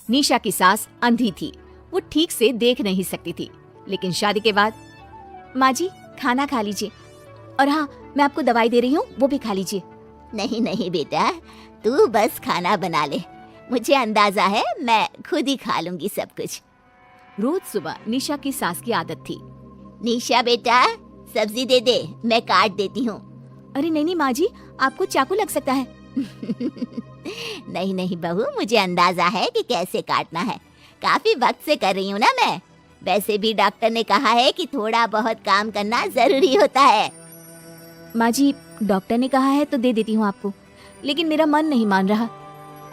निशा की सास अंधी थी, वो ठीक से देख नहीं सकती थी। लेकिन शादी के बाद, माँ जी खाना खा लीजिए, और हाँ मैं आपको दवाई दे रही हूँ, वो भी खा लीजिए। नहीं नहीं बेटा, तू बस खाना बना ले, मुझे अंदाजा है मैं खुद ही खा लूंगी सब कुछ। रोज सुबह निशा की सास की आदत थी। निशा बेटा, सब्जी दे दे, मैं काट देती हूँ। अरे नहीं माँ जी, आपको चाकू लग सकता है। नहीं नहीं बहू, मुझे अंदाजा है कि कैसे काटना है, काफी वक्त से कर रही हूँ ना मैं। वैसे भी डॉक्टर ने कहा है कि थोड़ा बहुत काम करना जरूरी होता है। माँ जी डॉक्टर ने कहा है तो दे देती हूँ आपको, लेकिन मेरा मन नहीं मान रहा।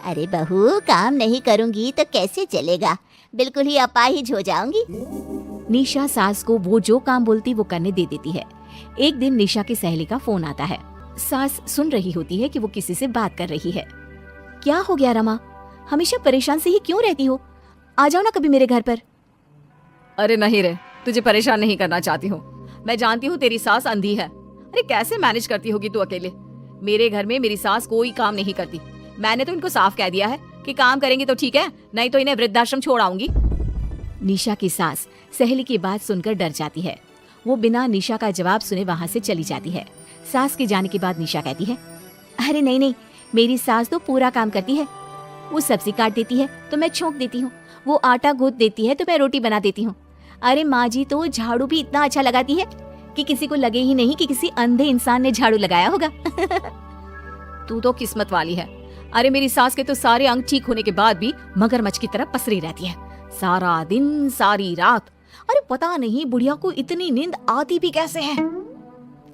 अरे बहू, काम नहीं करूँगी तो कैसे चलेगा, बिल्कुल ही अपाहिज हो जाऊंगी। निशा सास को वो जो काम बोलती वो करने दे देती है। एक दिन निशा की सहेली का फोन आता है। सास सुन रही होती है कि वो किसी से बात कर रही है। क्या हो गया रमा, हमेशा परेशान से ही क्यों रहती हो? आ जाओ ना कभी मेरे घर पर। अरे नहीं रे, तुझे परेशान नहीं करना चाहती हूँ। मैं जानती हूँ तेरी सास अंधी है। अरे कैसे मैनेज करती होगी तू अकेले? मेरे घर में मेरी सास कोई काम नहीं करती। मैंने तो इनको साफ कह दिया है कि काम करेंगी तो ठीक है, नहीं तो इन्हें वृद्धाश्रम छोड़ आऊंगी। निशा की सास सहेली की बात सुनकर डर जाती है। वो बिना निशा का जवाब सुने वहाँ से चली जाती है। सास के जाने के बाद निशा कहती है, अरे नहीं नहीं, मेरी सास तो पूरा काम करती है। वो सब्जी काट देती है तो मैं छोंक देती हूँ, वो आटा गूंथ देती है तो मैं रोटी बना देती हूँ। अरे माँ जी तो झाड़ू भी इतना अच्छा लगाती है कि किसी को लगे ही नहीं कि किसी अंधे इंसान ने झाड़ू लगाया होगा। तू तो किस्मत वाली है। अरे मेरी सास के तो सारे अंग ठीक होने के बाद भी मगरमच्छ की तरह पसरी रहती है, सारा दिन सारी रात। अरे पता नहीं बुढ़िया को इतनी नींद आती भी कैसे है।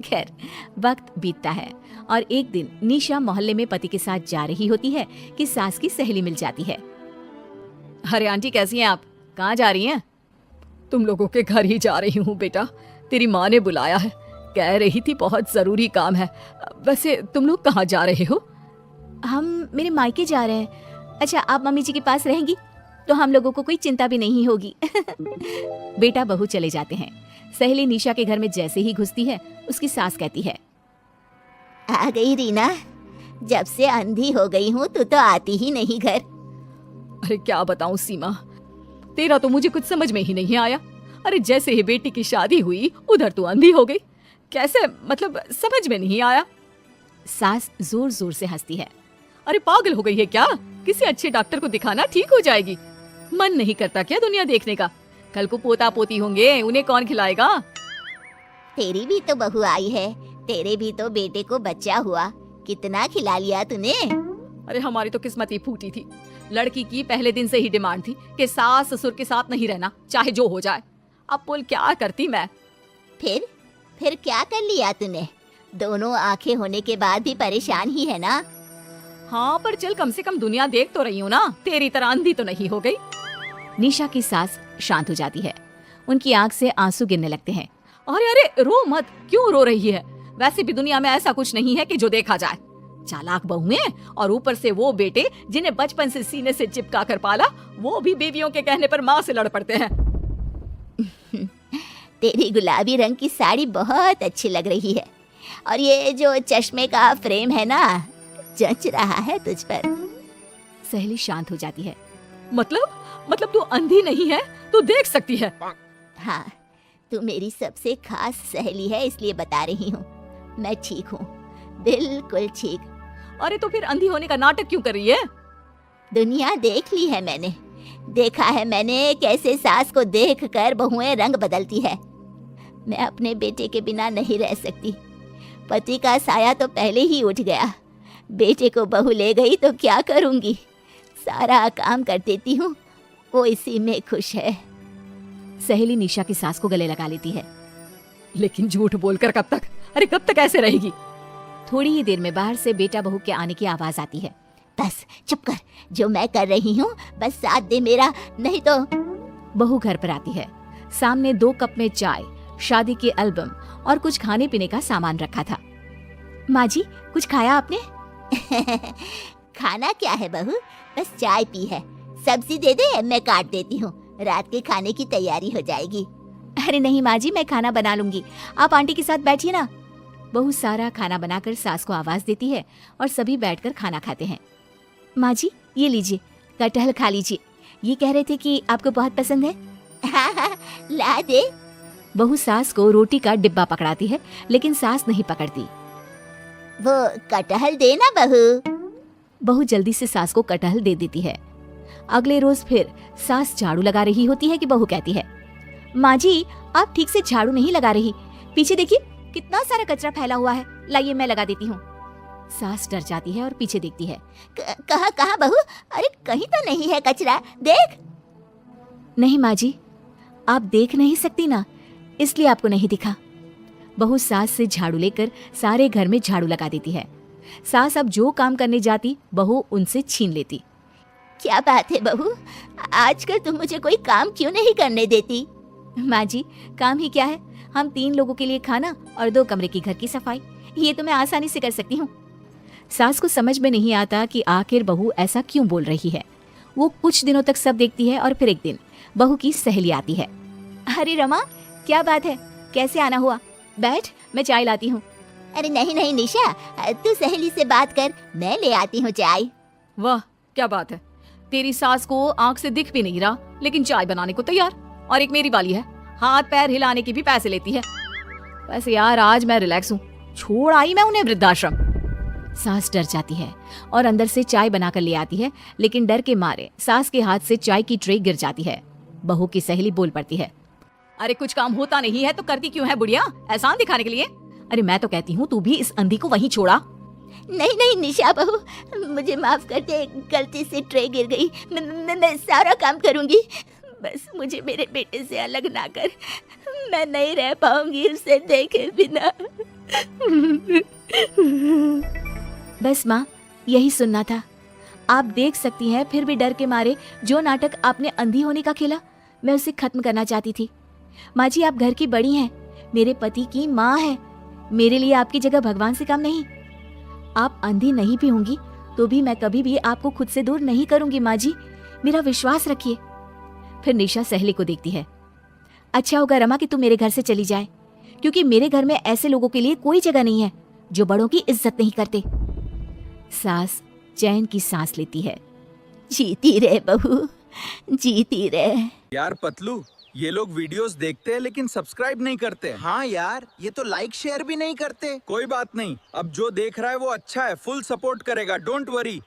खैर वक्त बीतता है और एक दिन निशा मोहल्ले में पति के साथ जा रही होती है कि सास की सहेली मिल जाती है। अरे आंटी कैसी हैं आप? कहाँ जा रही हैं? तुम लोगों के घर ही जा रही हूँ बेटा, तेरी माँ ने बुलाया है, कह रही थी बहुत जरूरी काम है। वैसे तुम लोग कहाँ जा रहे हो? हम मेरे मायके जा रहे हैं। अच्छा आप मम्मी जी के पास रहेंगी तो हम लोगों को कोई चिंता भी नहीं होगी। बेटा बहू चले जाते हैं। सहेली निशा के घर में जैसे ही घुसती है उसकी सास कहती है, आ गई रीना, जब से अंधी हो गई हूँ तू तो आती ही नहीं घर। अरे क्या बताऊं सीमा, तेरा तो मुझे कुछ समझ में ही नहीं आया। अरे जैसे ही बेटी की शादी हुई उधर तू अंधी हो गई, कैसे? मतलब समझ में नहीं आया। सास जोर जोर से हंसती है। अरे पागल हो गई है क्या? किसी अच्छे डॉक्टर को दिखाना, ठीक हो जाएगी। मन नहीं करता क्या दुनिया देखने का? कल को पोता पोती होंगे, उन्हें कौन खिलाएगा? तेरी भी तो बहू आई है, तेरे भी तो बेटे को बच्चा हुआ, कितना खिला लिया तूने। अरे हमारी तो किस्मत ही फूटी थी। लड़की की पहले दिन से ही डिमांड थी कि सास ससुर के साथ नहीं रहना, चाहे जो हो जाए। अब बोल क्या करती मैं? फिर क्या कर लिया तूने? दोनों आंखें होने के बाद भी परेशान ही है ना? हाँ पर चल कम से कम दुनिया देख तो रही हूँ ना, तेरी तरह अंधी तो नहीं हो गई। निशा की सास शांत हो जाती है, उनकी आंख से आंसू गिरने लगते हैं। अरे अरे रो मत, क्यों रो रही है? वैसे भी दुनिया में ऐसा कुछ नहीं है कि जो देखा जाए। चालाक बहुएं और ऊपर से वो बेटे जिन्हें बचपन से सीने से चिपका कर पाला, वो भी बीवियों के कहने पर माँ से लड़ पड़ते हैं। तेरी गुलाबी रंग की साड़ी बहुत अच्छी लग रही है, और ये जो चश्मे का फ्रेम है ना, जच रहा है तुझ पर। सहेली शांत हो जाती है। मतलब तू अंधी नहीं है, तू देख सकती है। हाँ, तू मेरी सबसे खास सहेली है, इसलिए बता रही हूँ। मैं ठीक हूँ, बिल्कुल ठीक। अरे तो फिर अंधी होने का नाटक क्यों कर रही है? दुनिया देख ली है मैंने, देखा है मैंने कैसे सास को देखकर बहुएं रंग बदलती है। मैं अपने बेटे के बिना नहीं रह सकती। पति का साया तो पहले ही उठ गया, बेटे को बहू ले गई तो क्या करूँगी? सारा काम कर देती हूँ, वो इसी में खुश है। सहेली निशा की सास को गले लगा लेती है। लेकिन झूठ बोलकर कब तक? अरे कब तक ऐसे रहेगी? थोड़ी ही देर में बाहर से बेटा बहू के आने की आवाज आती है। बस चुप कर, जो मैं कर रही हूँ बस साथ दे मेरा, नहीं तो। बहू घर पर आती है। सामने 2 कप में चाय, शादी के एल्बम और कुछ खाने पीने का सामान रखा था। माँ जी कुछ खाया आपने? खाना क्या है बहू, बस चाय पी है। सब्जी दे दे, मैं काट देती हूँ, रात के खाने की तैयारी हो जाएगी। अरे नहीं माँ जी, मैं खाना बना लूंगी, आप आंटी के साथ बैठिए ना। बहू सारा खाना बनाकर सास को आवाज देती है और सभी बैठकर खाना खाते हैं। माँ जी ये लीजिए, कटहल खा लीजिए, ये कह रहे थे कि आपको बहुत पसंद है। हाँ हाँ, ला दे। बहू सास को रोटी का डिब्बा पकड़ाती है, लेकिन सास नहीं पकड़ती। वो कटहल देना बहू। बहू जल्दी से सास को कटहल दे देती है। अगले रोज फिर सास झाड़ू लगा रही होती है कि बहू कहती है, माँ जी आप ठीक से झाड़ू नहीं लगा रही, पीछे देखिए कितना सारा कचरा फैला हुआ है, लाइए मैं लगा देती हूँ। सास डर जाती है और पीछे देखती है। कहाँ कहाँ बहू? अरे कहीं तो नहीं है कचरा, देख। नहीं माँ जी, आप देख नहीं सकती ना, इसलिए आपको नहीं दिखा। बहू सास से झाड़ू लेकर सारे घर में झाड़ू लगा देती है। सास अब जो काम करने जाती बहू उनसे छीन लेती। क्या बात है बहू, आजकल तुम मुझे कोई काम क्यों नहीं करने देती? माँ जी काम ही क्या है, हम 3 लोगों के लिए खाना और 2 कमरे की घर की सफाई, ये तो मैं आसानी से कर सकती हूँ। सास को समझ में नहीं आता कि आखिर बहू ऐसा क्यों बोल रही है। वो कुछ दिनों तक सब देखती है और फिर एक दिन बहू की सहेली आती है। अरे रमा क्या बात है, कैसे आना हुआ, बैठ मैं चाय लाती हूँ। अरे नहीं नहीं निशा, तू सहेली से बात कर, मैं ले आती हूँ चाय। वाह क्या बात है, तेरी सास को आंख से दिख भी नहीं रहा लेकिन चाय बनाने को तैयार। और एक मेरी वाली है, हाथ पैर हिलाने के भी पैसे लेती है। वैसे यार आज मैं रिलैक्स हूँ, छोड़ आई मैं उन्हें वृद्धाश्रम। सास डर जाती है और अंदर से चाय बनाकर ले आती है, लेकिन डर के मारे सास के हाथ से चाय की ट्रे गिर जाती है। बहू की सहेली बोल पड़ती है, अरे कुछ काम होता नहीं है तो करती क्यों है बुढ़िया, एहसान दिखाने के लिए? अरे मैं तो कहती हूँ तू भी इस अंधी को वहीं छोड़ा। नहीं नहीं निशा बहू, मुझे माफ कर दे, गलती से ट्रे गिर गई। मैं सारा काम करूंगी, बस मुझे मेरे बेटे से अलग ना कर, मैं नहीं रह पाऊंगी उसे देखे बिना। बस माँ यही सुनना था। आप देख सकती हैं फिर भी डर के मारे जो नाटक आपने अंधी होने का खेला, मैं उसे खत्म करना चाहती थी। माँ जी आप घर की बड़ी हैं, मेरे पति की माँ है, मेरे लिए आपकी जगह भगवान से कम नहीं। आप अंधी नहीं भी होंगी तो भी मैं कभी भी आपको खुद से दूर नहीं करूंगी माँ जी, मेरा विश्वास रखिए। फिर निशा सहेली को देखती है। अच्छा होगा रमा कि तू मेरे घर से चली जाए, क्योंकि मेरे घर में ऐसे लोगों के लिए कोई जगह नहीं है जो बड़ों की इज्जत नहीं करते। सास चैन की सांस लेती है। जीती रहे बहू, जीती रहे। यार पतलू, ये लोग वीडियोस देखते हैं लेकिन सब्सक्राइब नहीं करते। हाँ यार, ये तो लाइक शेयर भी नहीं करते। कोई बात नहीं, अब जो देख रहा है वो अच्छा है, फुल सपोर्ट करेगा, डोंट वरी।